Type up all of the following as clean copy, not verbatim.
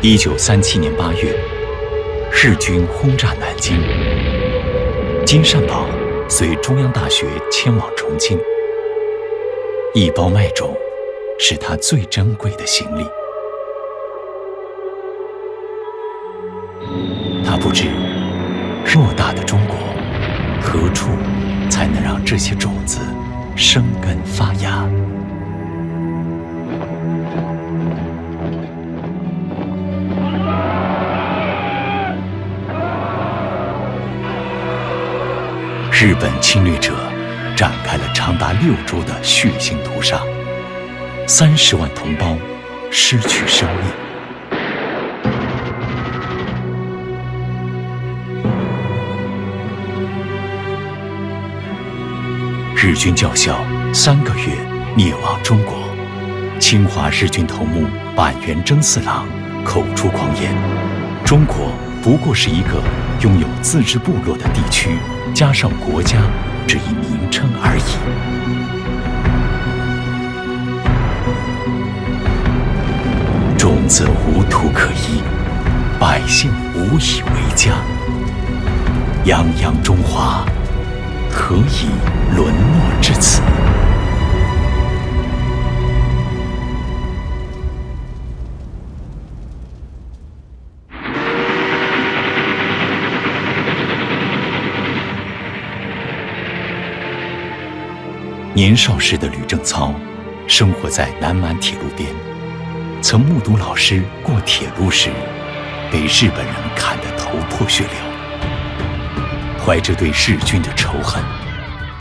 1937年8月，日军轰炸南京，金善宝随中央大学迁往重庆。一包麦种是他最珍贵的行李。他不知，偌大的中国，何处才能让这些种子生根发芽？日本侵略者展开了长达6周的血腥屠杀，30万同胞失去生命。日军叫嚣3个月灭亡中国，侵华日军头目板垣征四郎口出狂言：中国不过是一个拥有自治部落的地区，加上国家这一名称而已。种子无土可依，百姓无以为家。泱泱中华，何以沦落至此？年少时的吕正操生活在南满铁路边，曾目睹老师过铁路时被日本人砍得头破血流。怀着对日军的仇恨，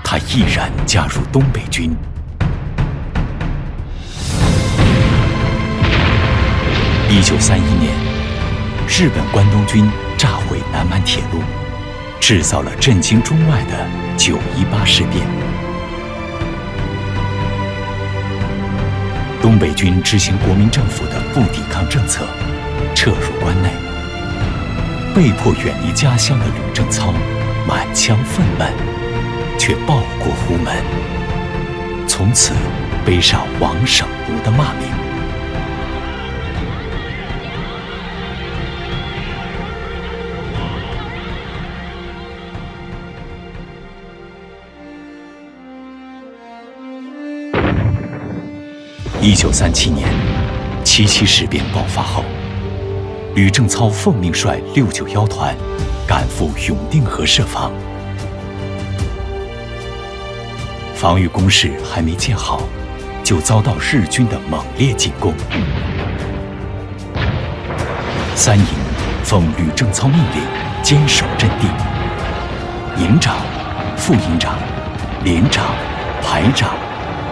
他毅然加入东北军。1931年，日本关东军炸毁南满铁路，制造了震惊中外的9·18事变。东北军执行国民政府的不抵抗政策，撤入关内。被迫远离家乡的吕正操满腔愤懑，却报过胡门，从此背上王省奴的骂名。1937年，77事变爆发后，吕正操奉命率691团赶赴永定河设防。防御工事还没建好，就遭到日军的猛烈进攻。3营奉吕正操命令坚守阵地，营长、副营长、连长、排长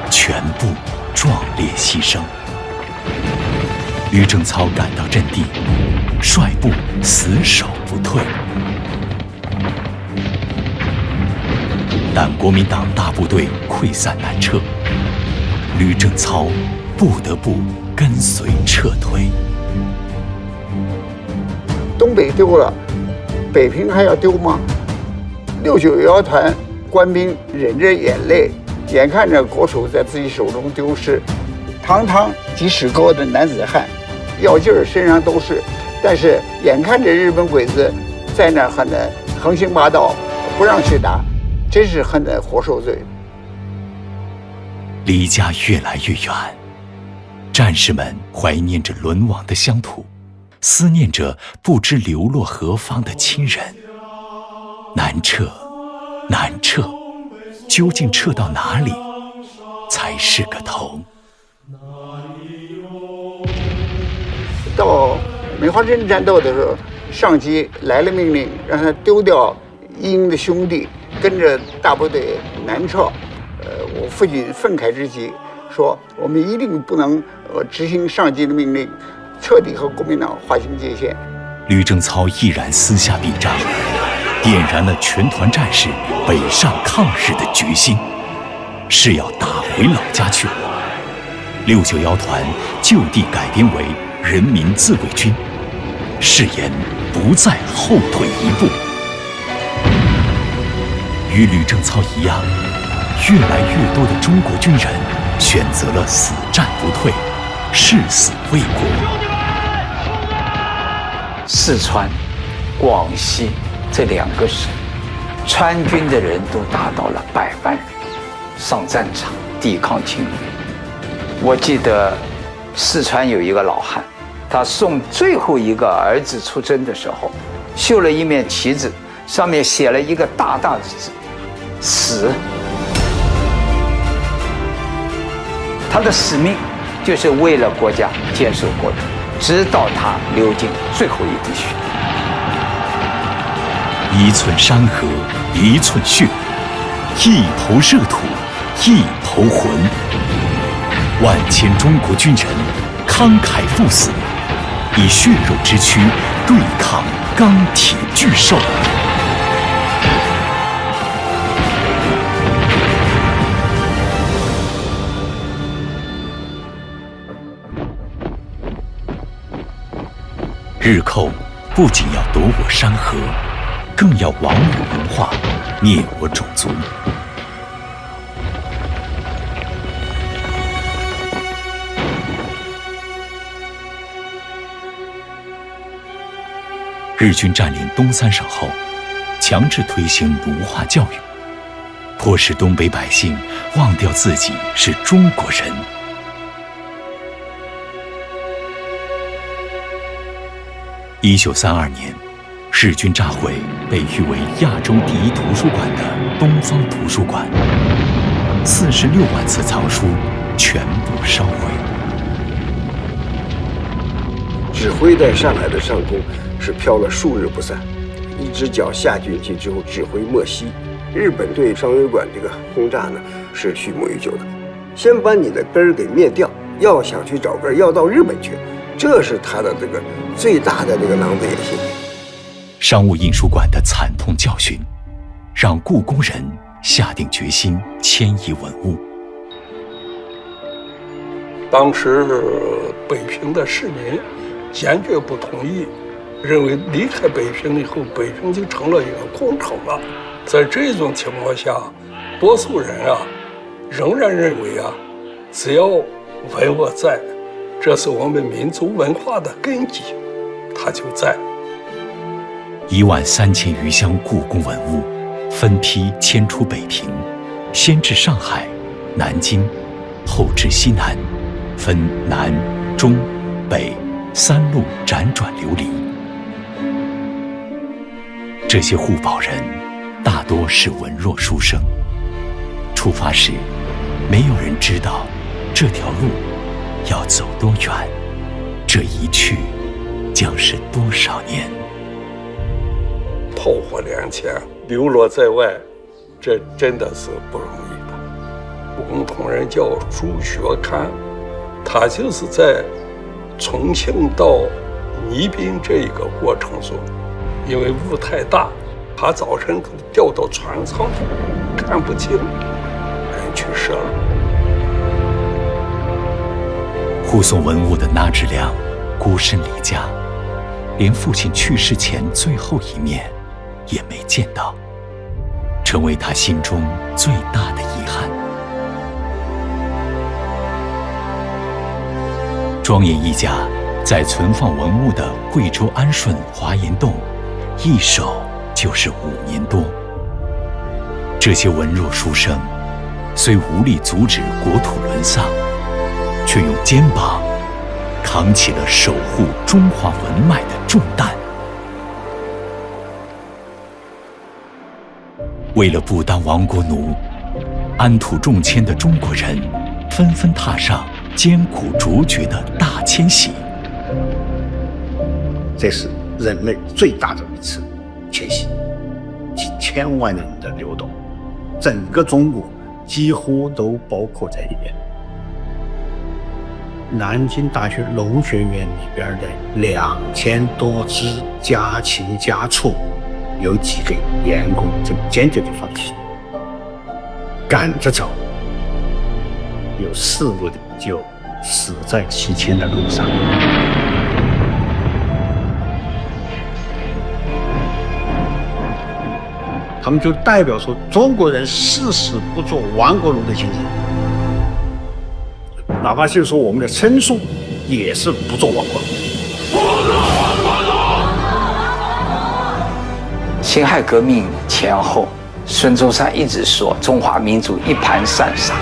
全部壮烈牺牲。吕正操赶到阵地，率部死守不退，但国民党大部队溃散难撤，吕正操不得不跟随撤退。东北丢了，北平还要丢吗？691团官兵忍着眼泪，眼看着国土在自己手中丢失，堂堂几尺高的男子汉，药劲儿身上都是，但是眼看着日本鬼子在那恨得横行霸道，不让去打，真是恨得活受罪。离家越来越远，战士们怀念着沦亡的乡土，思念着不知流落何方的亲人。难撤，难撤，究竟撤到哪里才是个头？到梅花镇战斗的时候，上级来了命令，让他丢掉一营的兄弟，跟着大部队南撤。我父亲愤慨之极，说我们一定不能执行上级的命令，彻底和国民党划清界限。吕正操毅然撕下臂章，点燃了全团战士北上抗日的决心，是要打回老家去。691团就地改编为人民自卫军，誓言不再后退一步。与吕正操一样，越来越多的中国军人选择了死战不退，誓死为国。四川、广西这2个省，川军的人都达到了100万人，上战场抵抗清军。我记得四川有一个老汉，他送最后一个儿子出征的时候，绣了一面旗子，上面写了一个大大的字“死”。他的使命就是为了国家坚守国土，直到他流尽最后一滴血。一寸山河一寸血，一抔热土一抔魂。万千中国军人慷慨赴死，以血肉之躯对抗钢铁巨兽。日寇不仅要夺我山河，更要亡我文化，灭我种族。日军占领东三省后，强制推行奴化教育，迫使东北百姓忘掉自己是中国人。1932年，日军炸毁被誉为亚洲第一图书馆的东方图书馆，46万册藏书全部烧毁。指挥在上海的上空是飘了数日不散，一只脚下进去之后指挥莫西。日本对伤维馆这个轰炸呢是蓄谋已久的，先把你的根儿给灭掉，要想去找根儿要到日本去，这是他的这个最大的这个狼子野心。商务印书馆的惨痛教训，让故宫人下定决心迁移文物。当时北平的市民坚决不同意，认为离开北平以后，北平就成了一个空城了。在这种情况下，多数人仍然认为只要文物在，这是我们民族文化的根基，它就在。13000余箱故宫文物分批迁出北平，先至上海、南京，后至西南，分南、中、北3路辗转流离。这些护宝人大多是文弱书生，出发时没有人知道这条路要走多远，这一去将是多少年。炮火2千，流落在外，这真的是不容易的。故宫同仁叫朱学勘，他就是在重庆到宜宾这一个过程中，因为雾太大，他早晨掉到船上看不清，人去世了。护送文物的那智良孤身离家，连父亲去世前最后一面也没见到，成为他心中最大的遗憾。庄严一家在存放文物的贵州安顺华严洞，一守就是5年多。这些文弱书生虽无力阻止国土沦丧，却用肩膀扛起了守护中华文脉的重担。为了不当亡国奴，安土重迁的中国人纷纷踏上艰苦卓绝的大迁徙。这是人类最大的一次迁徙，几千万人的流动，整个中国几乎都包括在里面。南京大学农学院里边的2000多支家禽家畜，有几个员工就坚决的放弃，赶着走，有4路的就死在西迁的路上。他们就代表说中国人誓死不做亡国奴的精神，哪怕就是说我们的申诉也是不做亡国奴。辛亥革命前后，孙中山一直说中华民族一盘散沙，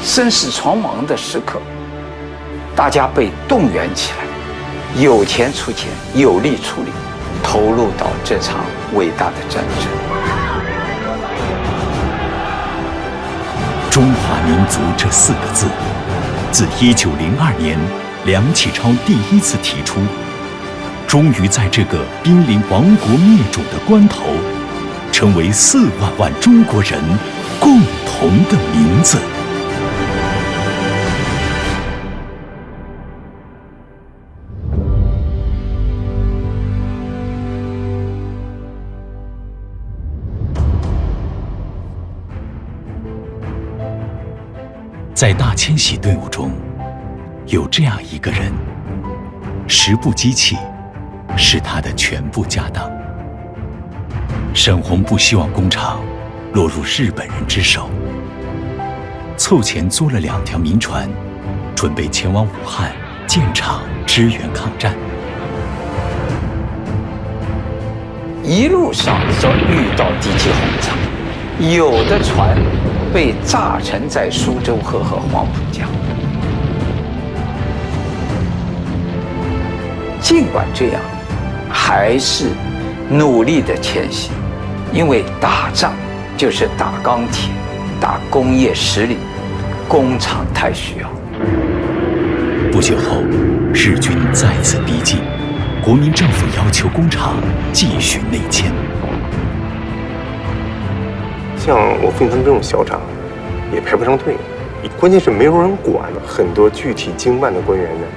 生死存亡的时刻，大家被动员起来，有钱出钱，有力出力，投入到这场伟大的战争。中华民族这4个字，自1902年梁启超第一次提出，终于在这个濒临亡国灭种的关头，成为4万万中国人共同的名字。在大迁徙队伍中，有这样一个人，10部机器是他的全部家当。沈鸿不希望工厂落入日本人之手，凑钱租了2条民船，准备前往武汉建厂支援抗战。一路上遭遇到敌机轰炸，有的船被炸沉在苏州河和黄浦江。尽管这样，还是努力的前行，因为打仗就是打钢铁、打工业实力，工厂太需要。不久后，日军再次逼近，国民政府要求工厂继续内迁。像我父亲他们这种小厂，也排不上队，关键是没有人管。很多具体经办的官员呢，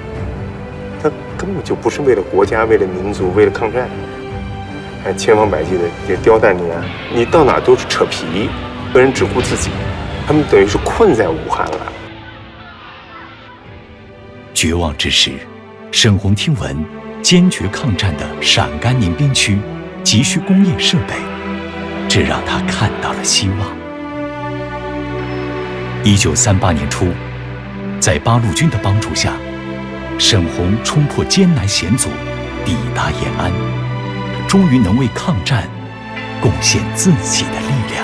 他根本就不是为了国家、为了民族、为了抗战，还千方百计的也刁难你啊！你到哪都是扯皮，个人只顾自己，他们等于是困在武汉了。绝望之时，沈鸿听闻坚决抗战的陕甘宁边区急需工业设备，这让他看到了希望。1938年初，在八路军的帮助下，沈鸿冲破艰难险阻，抵达延安，终于能为抗战贡献自己的力量。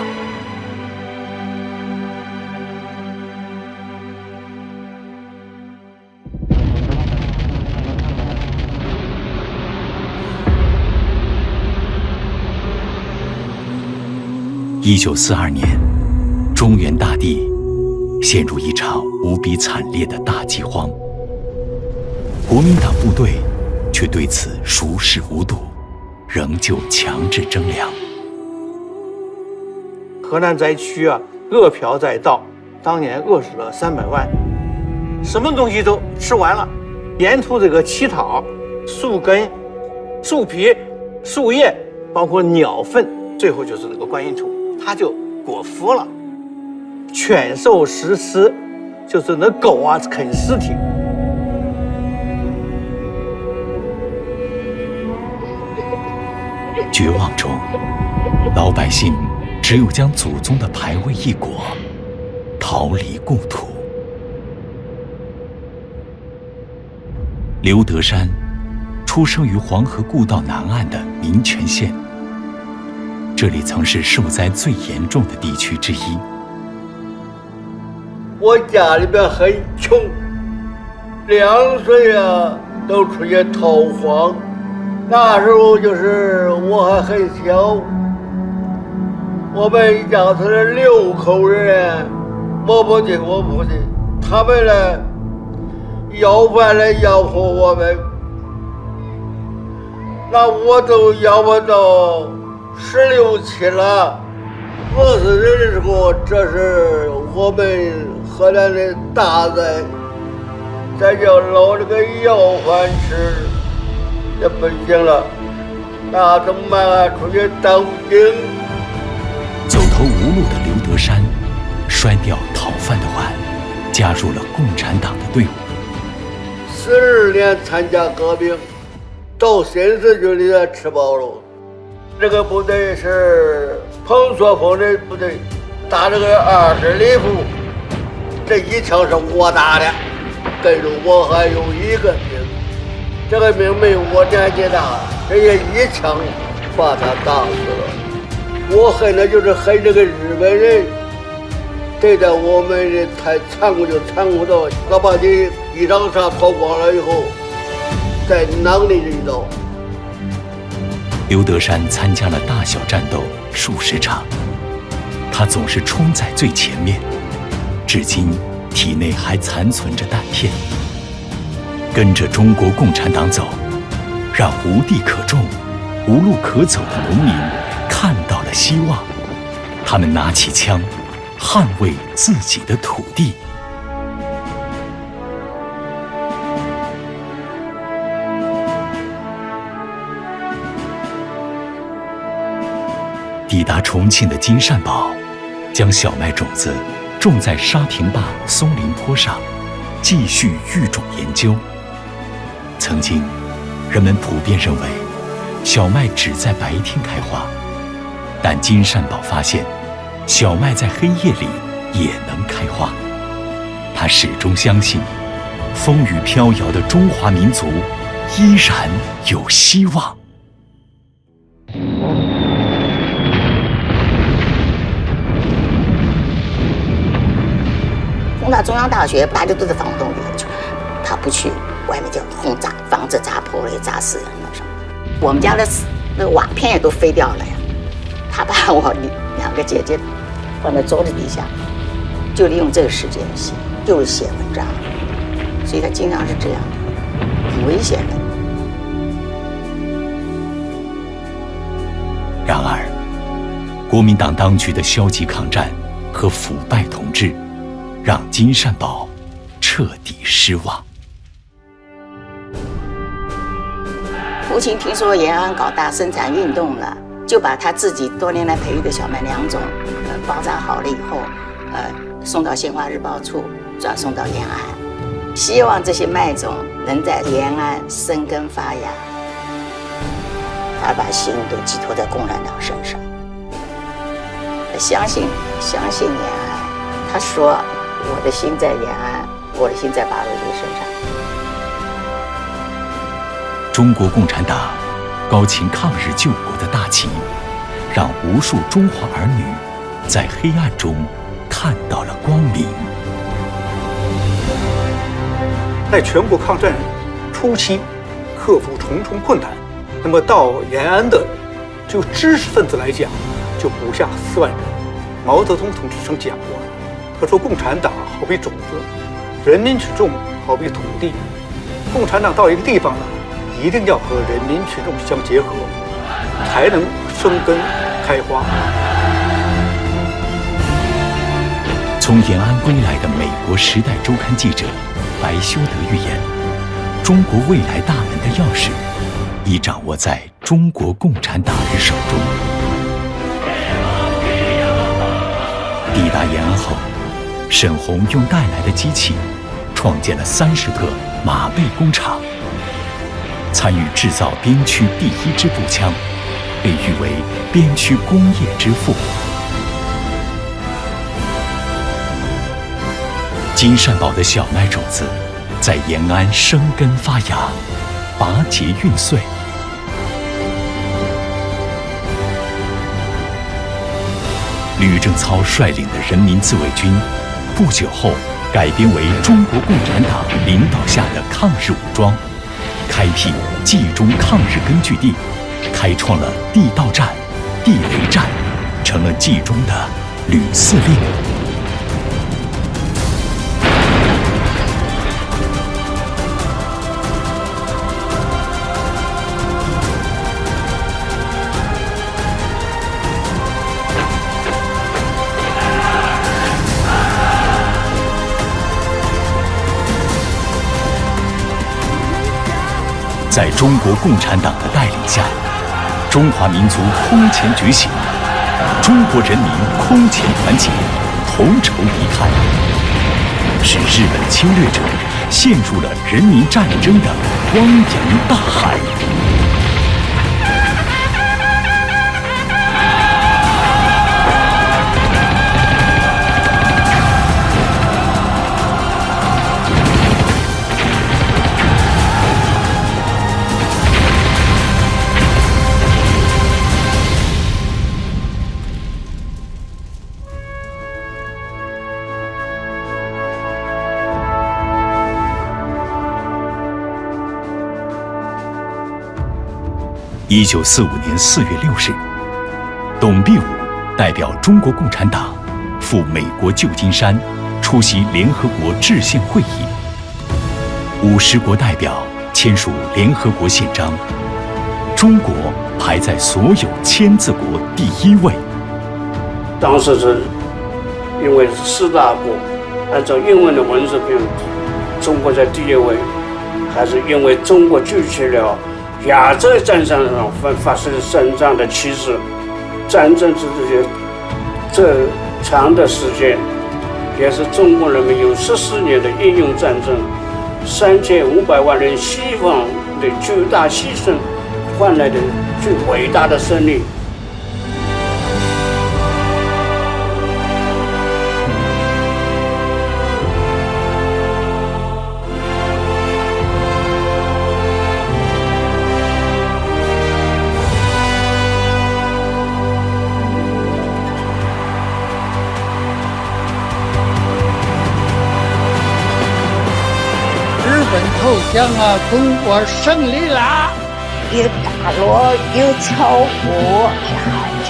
1942年，中原大地陷入一场无比惨烈的大饥荒，国民党部队却对此熟视无睹，仍旧强制征粮。河南灾区饿殍载道，当年饿死了300万，什么东西都吃完了，沿途这个乞讨、树根、树皮、树叶，包括鸟粪，最后就是这个观音土，它就果腹了。犬兽食尸，就是那狗啃尸体。绝望中，老百姓只有将祖宗的牌位一裹，逃离故土。刘德山出生于黄河故道南岸的民权县，这里曾是受灾最严重的地区之一。我家里边很穷，粮食都出去逃荒。那时候就是我还很小，我们一家子是6口人，我不对，他们呢要饭来要活我们，那我都要不到16、17了。饿死人的时候，这是我们河南的大灾，再叫捞这个要饭吃也不行了，那怎么办？出去当兵。走投无路的刘德山摔掉讨饭的碗，加入了共产党的队伍。12年参加革命，到新四军里吃饱了。这个部队是彭作峰的部队，打这个20里铺，这一枪是我打的，跟着我还有一个兵，这个兵没有我年纪大，人家一枪把他打死了。我恨的就是恨这个日本人对待我们人太残酷，就残酷到他把你衣裳纱脱光了以后，再囊里一刀。刘德山参加了大小战斗数十场，他总是冲在最前面，至今体内还残存着弹片。跟着中国共产党走，让无地可种、无路可走的农民看到了希望。他们拿起枪，捍卫自己的土地。抵达重庆的金善宝，将小麦种子种在沙坪坝松林坡上，继续育种研究。曾经，人们普遍认为小麦只在白天开花，但金善宝发现，小麦在黑夜里也能开花。他始终相信，风雨飘摇的中华民族依然有希望。工大中央大学，大家都在防空洞里去，他不去，外面就轰炸，房子炸破了，也炸死人了什么。我们家的那个瓦片也都飞掉了呀。他把我2个姐姐放在桌子底下，就利用这个时间就是写文章，所以他经常是这样的，很危险的。然而，国民党当局的消极抗战和腐败统治，让金善宝彻底失望。父亲听说延安搞大生产运动了，就把他自己多年来培育的小麦2种，包扎好了以后，送到宪华日报处，转送到延安，希望这些麦种能在延安生根发芽。他把心都寄托在共产党身上，相信延安。他说：“我的心在延安，我的心在八路军身上。”中国共产党高擎抗日救国的大旗，让无数中华儿女在黑暗中看到了光明。在全国抗战初期，克服重重困难，那么到延安的就知识分子来讲，就不下4万人。毛泽东同志曾讲过，他说共产党好比种子，人民群众好比土地。共产党到一个地方呢，一定要和人民群众相结合，才能生根开花。从延安归来的美国《时代周刊》记者白修德预言，中国未来大门的钥匙已掌握在中国共产党人手中。抵达延安后，沈鸿用带来的机器创建了30个马背工厂，参与制造边区第1支步枪，被誉为边区工业之父。金善宝的小麦种子在延安生根发芽，拔节运穗。吕正操率领的人民自卫军，不久后改编为中国共产党领导下的抗日武装，开辟冀中抗日根据地，开创了地道战、地雷战，成了冀中的吕司令。在中国共产党的带领下，中华民族空前觉醒，中国人民空前团结，同仇敌忾，使日本侵略者陷入了人民战争的汪洋大海。1945年4月6日，董必武代表中国共产党赴美国旧金山出席联合国制宪会议，50国代表签署联合国宪章，中国排在所有签字国第1位。当时是因为4大国按照英文的文字表，中国在第1位，还是因为中国举起了亚洲战场上发生胜仗的旗帜？战争这长的时间，也是中国人民有14年的英勇战争，3500万人西方的巨大牺牲换来的最伟大的胜利。投降啊！中国胜利啦！有大锣，有敲鼓，喊着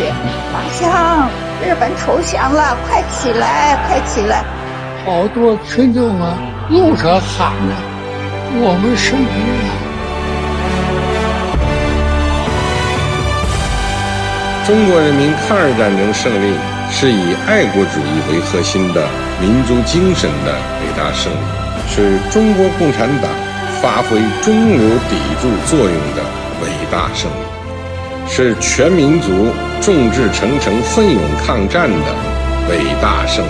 方向，日本投降了，快起来，快起来！好多群众啊，路上喊着：“我们胜利了！”中国人民抗日战争胜利是以爱国主义为核心的民族精神的伟大胜利。是中国共产党发挥中流砥柱作用的伟大胜利，是全民族众志成城奋勇抗战的伟大胜利。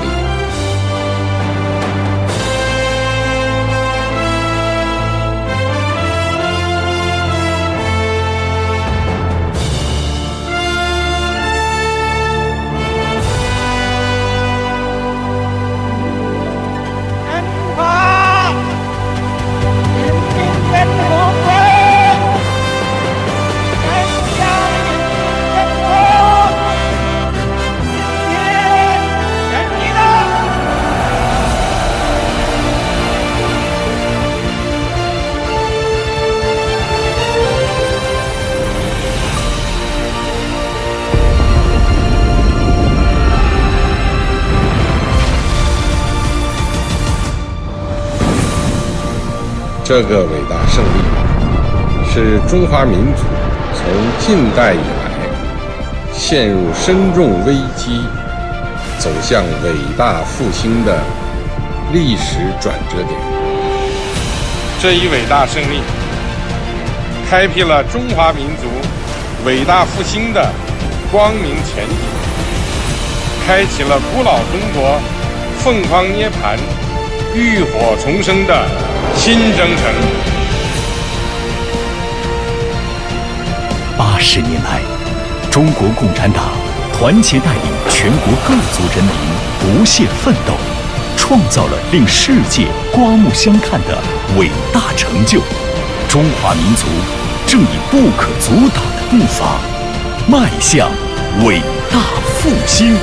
这个伟大胜利是中华民族从近代以来陷入深重危机走向伟大复兴的历史转折点。这一伟大胜利开辟了中华民族伟大复兴的光明前景，开启了古老中国凤凰涅槃、浴火重生的新征程。80年来，中国共产党团结带领全国各族人民不懈奋斗，创造了令世界刮目相看的伟大成就。中华民族正以不可阻挡的步伐迈向伟大复兴。